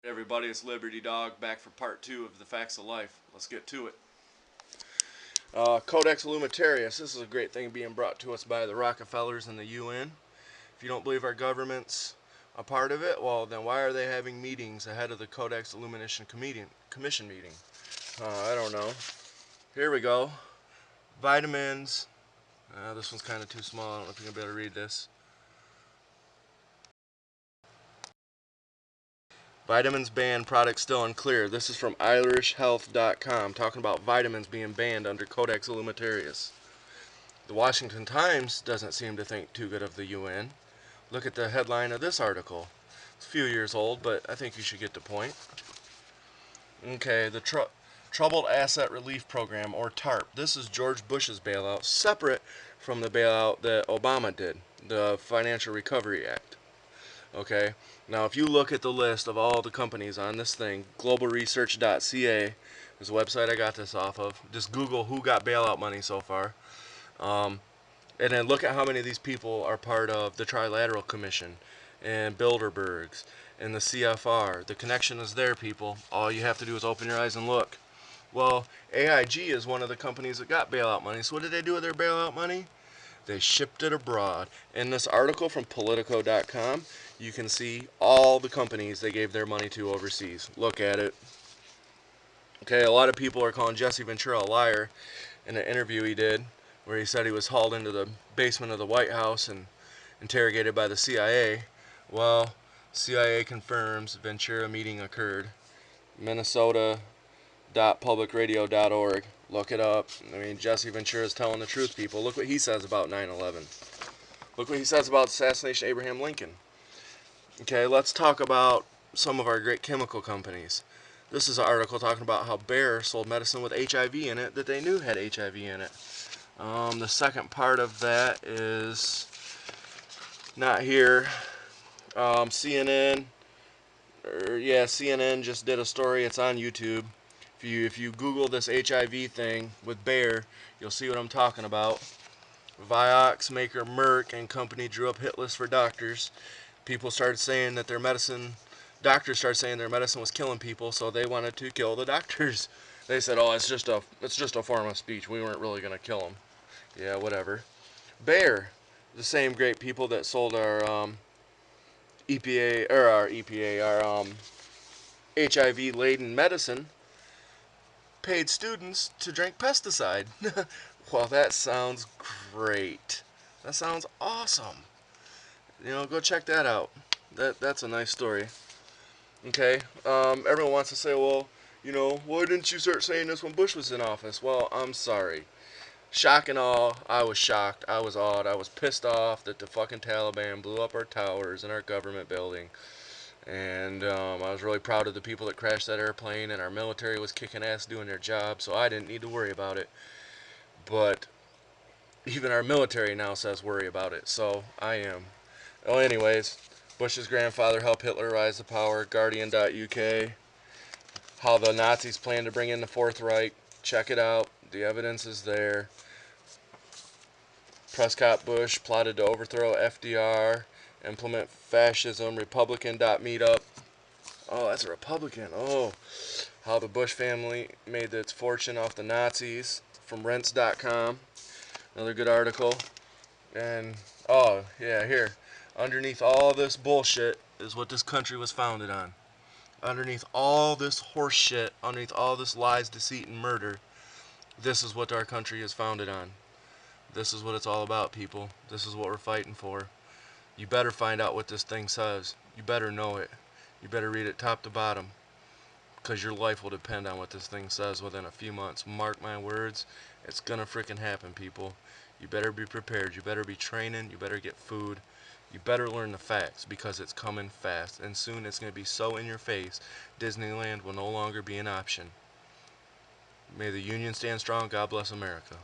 Everybody, it's Liberty Dog back for part 2 of the Facts of Life. Let's get to it. Codex Alimentarius. This is a great thing being brought to us by the Rockefellers and the UN. If you don't believe our government's a part of it, well, then why are they having meetings ahead of the Codex Illumination Commission meeting? I don't know. Here we go. Vitamins. This one's kind of too small. I don't know if you're going to be able to read this. Vitamins banned, product still unclear. This is from irishhealth.com, talking about vitamins being banned under Codex Alimentarius. The Washington Times doesn't seem to think too good of the UN. Look at the headline of this article. It's a few years old, but I think you should get the point. Okay, the Troubled Asset Relief Program, or TARP. This is George Bush's bailout, separate from the bailout that Obama did, the Financial Recovery Act. Okay, now if you look at the list of all the companies on this thing, globalresearch.ca is the website I got this off of. Just Google who got bailout money so far. And then look at how many of these people are part of the Trilateral Commission and Bilderbergs and the CFR. The connection is there, people. All you have to do is open your eyes and look. Well, AIG is one of the companies that got bailout money. So what did they do with their bailout money? They shipped it abroad. In this article from Politico.com, you can see all the companies they gave their money to overseas. Look at it. Okay, a lot of people are calling Jesse Ventura a liar in an interview he did where he said he was hauled into the basement of the White House and interrogated by the CIA. Well, CIA confirms Ventura meeting occurred. Minnesota.publicradio.org. Look it up. I mean, Jesse Ventura is telling the truth, people. Look what he says about 9/11. Look what he says about the assassination of Abraham Lincoln. Okay, let's talk about some of our great chemical companies. This is an article talking about how Bayer sold medicine with HIV in it that they knew had HIV in it. The second part of that is not here. CNN just did a story. It's on YouTube. If you Google this HIV thing with Bayer, you'll see what I'm talking about. Vioxx maker Merck and company drew up hit lists for doctors. People started saying that doctors started saying their medicine was killing people, so they wanted to kill the doctors. They said, "Oh, it's just a form of speech. We weren't really gonna kill them." Yeah, whatever. Bayer, the same great people that sold our HIV-laden medicine, paid students to drink pesticide. Well, that sounds great. That sounds awesome. Go check that out. That's a nice story. Okay, everyone wants to say, well, why didn't you start saying this when Bush was in office? Well, I'm sorry. Shock and awe, I was shocked, I was awed, I was pissed off that the fucking Taliban blew up our towers in our government building. And I was really proud of the people that crashed that airplane, and our military was kicking ass doing their job, so I didn't need to worry about it. But even our military now says worry about it, so I am. Oh, anyways, Bush's grandfather helped Hitler rise to power, Guardian.uk. How the Nazis planned to bring in the Fourth Reich. Check it out. The evidence is there. Prescott Bush plotted to overthrow FDR, implement fascism, Republican.meetup. Oh, that's a Republican. Oh, how the Bush family made its fortune off the Nazis, from Rents.com. Another good article. And, oh, yeah, here. Underneath all this bullshit is what this country was founded on. Underneath all this horse shit, underneath all this lies, deceit, and murder, this is what our country is founded on. This is what it's all about, people. This is what we're fighting for. You better find out what this thing says. You better know it. You better read it top to bottom, because your life will depend on what this thing says within a few months. Mark my words, it's gonna frickin' happen, people. You better be prepared. You better be training. You better get food. You better learn the facts, because it's coming fast, and soon it's going to be so in your face, Disneyland will no longer be an option. May the Union stand strong. God bless America.